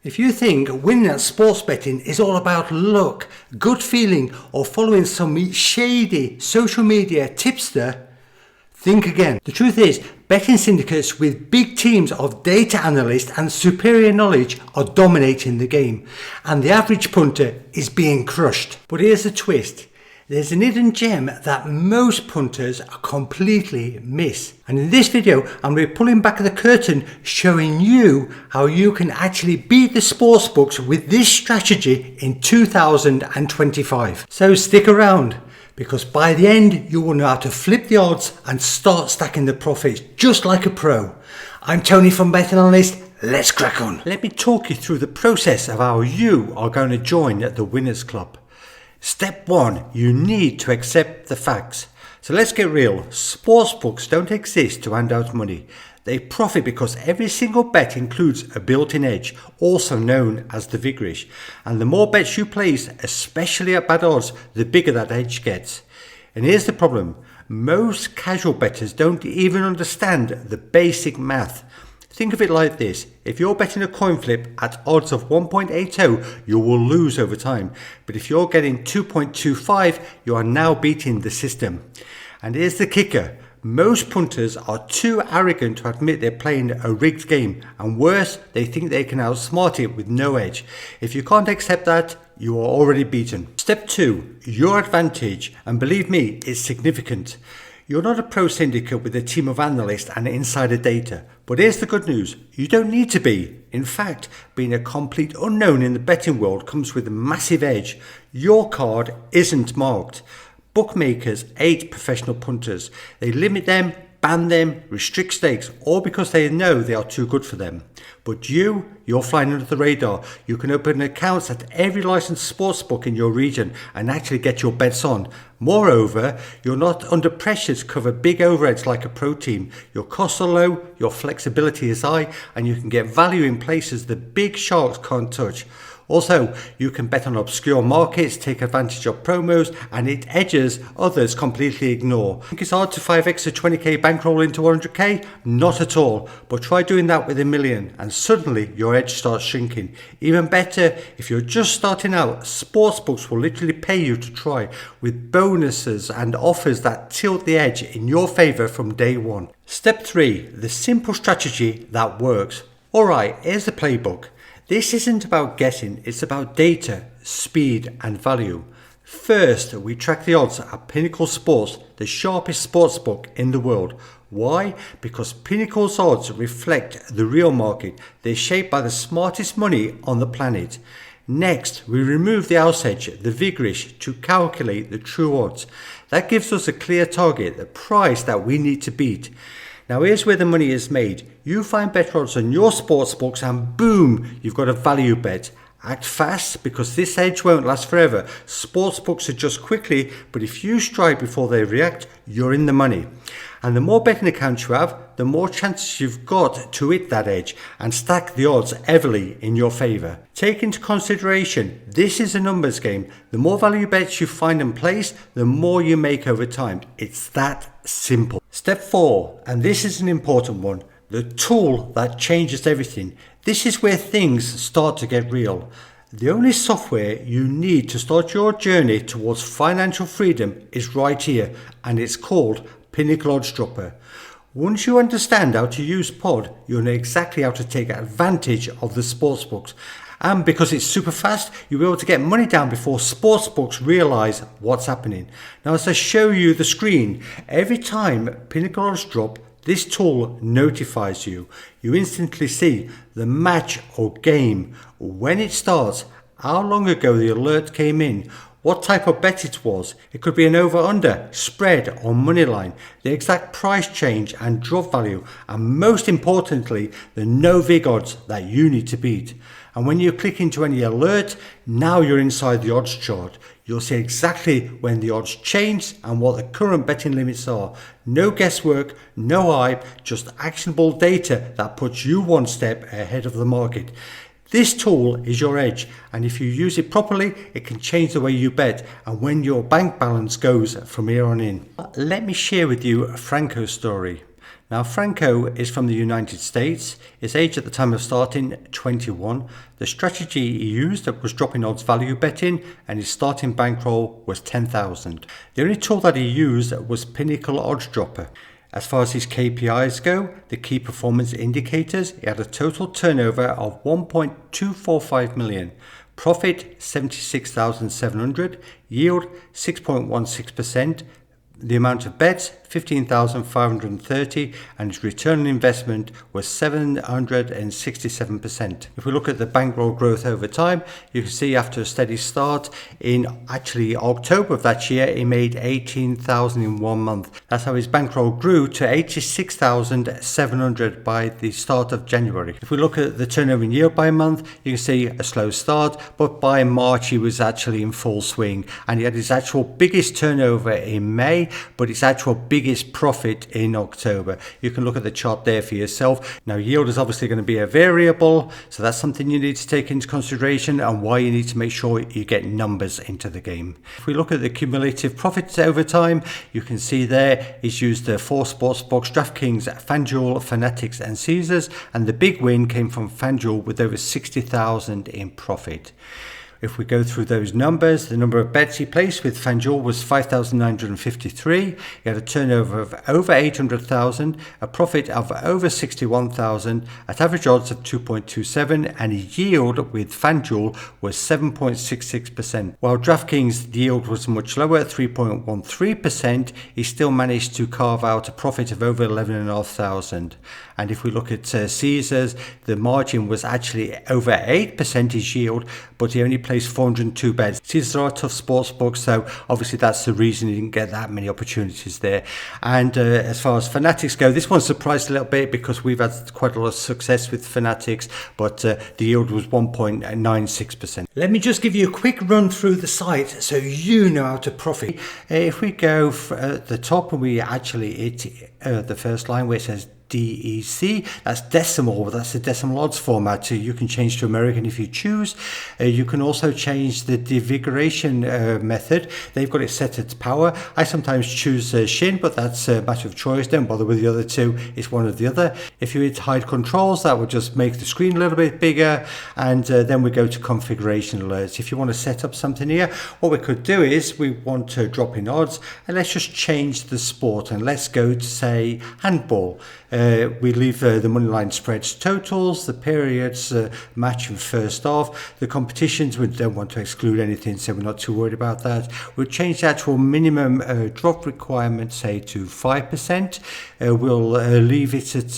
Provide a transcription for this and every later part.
If you think winning at sports betting is all about luck, good feeling, or following some shady social media tipster, think again. The truth is, betting syndicates with big teams of data analysts and superior knowledge are dominating the game, and the average punter is being crushed. But here's the twist. There's an hidden gem that most punters completely miss. And in this video, I'm going to be pulling back the curtain, showing you how you can actually beat the sportsbooks with this strategy in 2025. So stick around, because by the end, you will know how to flip the odds and start stacking the profits just like a pro. I'm Tony from Betting Analyst. Let's crack on. Let me talk you through the process of how you are going to join the Winners Club. Step 1, you need to accept the facts. So let's get real. Sportsbooks don't exist to hand out money. They profit because every single bet includes a built-in edge, also known as the vigorish. And the more bets you place, especially at bad odds, the bigger that edge gets. And here's the problem. Most casual bettors don't even understand the basic math. Think of it like this. If you're betting a coin flip at odds of 1.80, you will lose over time. But if you're getting 2.25, you are now beating the system. And here's the kicker. Most punters are too arrogant to admit they're playing a rigged game. And worse, they think they can outsmart it with no edge. If you can't accept that, you are already beaten. Step 2, your advantage. And believe me, it's significant. You're not a pro syndicate with a team of analysts and insider data. But here's the good news. You don't need to be. In fact, being a complete unknown in the betting world comes with a massive edge. Your card isn't marked. Bookmakers hate professional punters. They limit them, ban them, restrict stakes, all because they know they are too good for them. But you're flying under the radar. You can open accounts at every licensed sportsbook in your region and actually get your bets on. Moreover, you're not under pressure to cover big overheads like a pro team. Your costs are low, your flexibility is high, and you can get value in places the big sharks can't touch. Also, you can bet on obscure markets, take advantage of promos, and hit edges others completely ignore. Think it's hard to 5x a 20k bankroll into 100k? Not at all, but try doing that with $1 million and suddenly your edge starts shrinking. Even better, if you're just starting out, sportsbooks will literally pay you to try, with bonuses and offers that tilt the edge in your favor from day one. Step 3, the simple strategy that works. Alright, here's the playbook. This isn't about guessing, it's about data, speed and value. First, we track the odds at Pinnacle Sports, the sharpest sportsbook in the world. Why? Because Pinnacle's odds reflect the real market. They're shaped by the smartest money on the planet. Next, we remove the house edge, the vigorish, to calculate the true odds. That gives us a clear target, the price that we need to beat. Now here's where the money is made. You find better odds on your sportsbooks and boom, you've got a value bet. Act fast because this edge won't last forever. Sportsbooks adjust quickly, but if you strike before they react, you're in the money. And the more betting accounts you have, the more chances you've got to hit that edge and stack the odds heavily in your favor. Take into consideration, this is a numbers game. The more value bets you find and place, the more you make over time. It's that simple. Step 4, and this is an important one, the tool that changes everything. This is where things start to get real. The only software you need to start your journey towards financial freedom is right here, and it's called PinnacleOddsDropper. Once you understand how to use Pod, you'll know exactly how to take advantage of the sportsbooks. And because it's super fast, you'll be able to get money down before sportsbooks realize what's happening. Now, as I show you the screen, every time Pinnacle odds drop, this tool notifies you. You instantly see the match or game, when it starts, how long ago the alert came in, what type of bet it was. It could be an over-under, spread or money line, the exact price change and drop value, and most importantly, the no vig odds that you need to beat. And when you click into any alert, now you're inside the odds chart. You'll see exactly when the odds change and what the current betting limits are. No guesswork, no hype, just actionable data that puts you one step ahead of the market. This tool is your edge, and if you use it properly, it can change the way you bet and when your bank balance goes from here on in. Let me share with you Franco's story. Now Franco is from the United States. His age at the time of starting, 21. The strategy he used was dropping odds value betting, and his starting bankroll was 10,000. The only tool that he used was PinnacleOddsDropper. As far as his KPIs go, the key performance indicators, he had a total turnover of 1.245 million, profit 76,700, yield 6.16%, the amount of bets 15,530, and his return on investment was 767%. If we look at the bankroll growth over time, you can see after a steady start in actually October of that year, he made 18,000 in 1 month. That's how his bankroll grew to 86,700 by the start of January. If we look at the turnover and yield by month, you can see a slow start, but by March he was actually in full swing, and he had his actual biggest turnover in May, but his actual biggest profit in October. You can look at the chart there for yourself. Now yield is obviously going to be a variable, so that's something you need to take into consideration, and why you need to make sure you get numbers into the game. If we look at the cumulative profits over time, you can see there he's used 4 Sportsbooks, DraftKings, FanDuel, Fanatics and Caesars, and the big win came from FanDuel with over 60,000 in profit. If we go through those numbers, the number of bets he placed with FanDuel was 5,953. He had a turnover of over 800,000, a profit of over 61,000, at average odds of 2.27, and his yield with FanDuel was 7.66%. While DraftKings' yield was much lower at 3.13%, he still managed to carve out a profit of over 11,500. And if we look at Caesars, the margin was actually over 8% his yield, but he only placed 402 bets. Caesars are a tough sports book, so obviously that's the reason he didn't get that many opportunities there. And as far as Fanatics go, this one surprised a little bit because we've had quite a lot of success with Fanatics, but the yield was 1.96%. Let me just give you a quick run through the site so you know how to profit. If we go at the top and we actually hit the first line where it says DEC, that's decimal, that's the decimal odds format. So you can change to American if you choose. You can also change the devigoration method. They've got it set at power. I sometimes choose Shin, but that's a matter of choice. Don't bother with the other two, it's one or the other. If you hit hide controls, that will just make the screen a little bit bigger, and then we go to configuration alerts. If you want to set up something here, what we could do is we want to drop in odds, and let's just change the sport, and let's go to say handball. We leave the moneyline spreads totals, the periods match and first off, the competitions, we don't want to exclude anything, so we're not too worried about that. We'll change the actual minimum drop requirement, say to 5%. We'll leave it at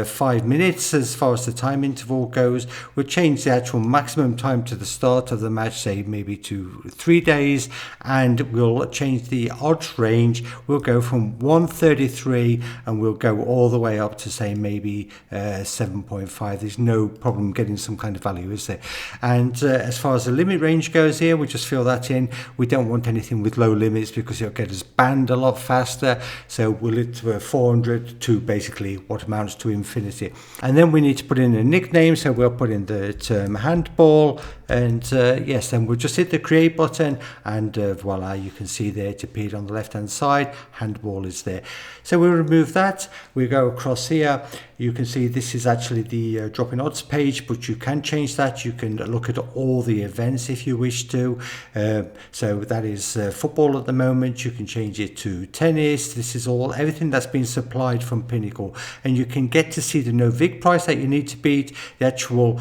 5 minutes as far as the time interval goes. We'll change the actual maximum time to the start of the match, say maybe to 3 days, and we'll change the odds range. We'll go from 133 and we'll go all the way up to say maybe 7.5. There's no problem getting some kind of value, is there? And as far as the limit range goes here, we just fill that in. We don't want anything with low limits because it'll get us banned a lot faster, so we'll hit 400 to basically what amounts to infinity. And then we need to put in a nickname, so we'll put in the term handball, and yes, then we'll just hit the create button, and voila, you can see there it appeared on the left hand side, handball is there. So we'll remove that, we go across here, you can see this is actually the drop in odds page, but you can change that. You can look at all the events if you wish to. So that is football at the moment. You can change it to tennis. This is all everything that's been supplied from Pinnacle, and you can get to see the no vig price that you need to beat, the actual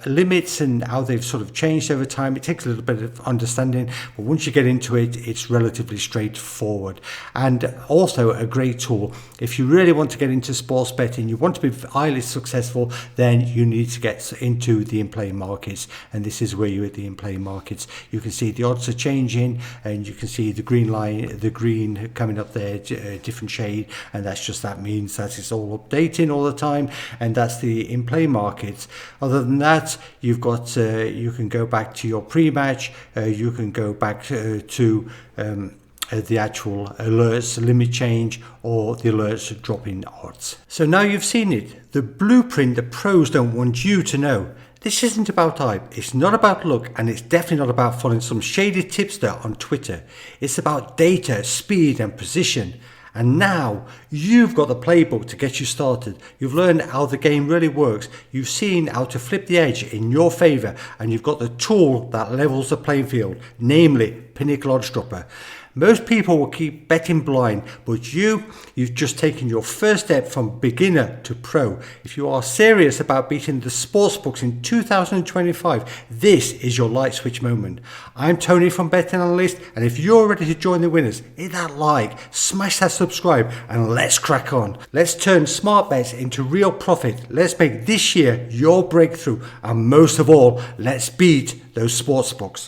limits and how they've sort of changed over time. It takes a little bit of understanding, but once you get into it, it's relatively straightforward, and also a great tool if you really want to get into sports betting. You want to be highly successful, then you need to get into the in-play markets, and this is where you're at the in-play markets. You can see the odds are changing, and you can see the green line, the green coming up there, different shade, and that means that it's all updating all the time, and that's the in-play markets. Other than that, you've got you can go back to your pre-match, you can go back to the actual alerts, limit change, or the alerts drop in odds. So now you've seen it, the blueprint the pros don't want you to know. This isn't about hype, it's not about luck, and it's definitely not about following some shady tipster on Twitter. It's about data, speed and precision. And now you've got the playbook to get you started. You've learned how the game really works. You've seen how to flip the edge in your favour, and you've got the tool that levels the playing field, namely PinnacleOddsDropper. Most people will keep betting blind, but you've just taken your first step from beginner to pro. If you are serious about beating the sportsbooks in 2025, this is your light switch moment. I'm Tony from Betting Analyst, and if you're ready to join the winners, hit that like, smash that subscribe, and let's crack on. Let's turn smart bets into real profit. Let's make this year your breakthrough, and most of all, let's beat those sportsbooks.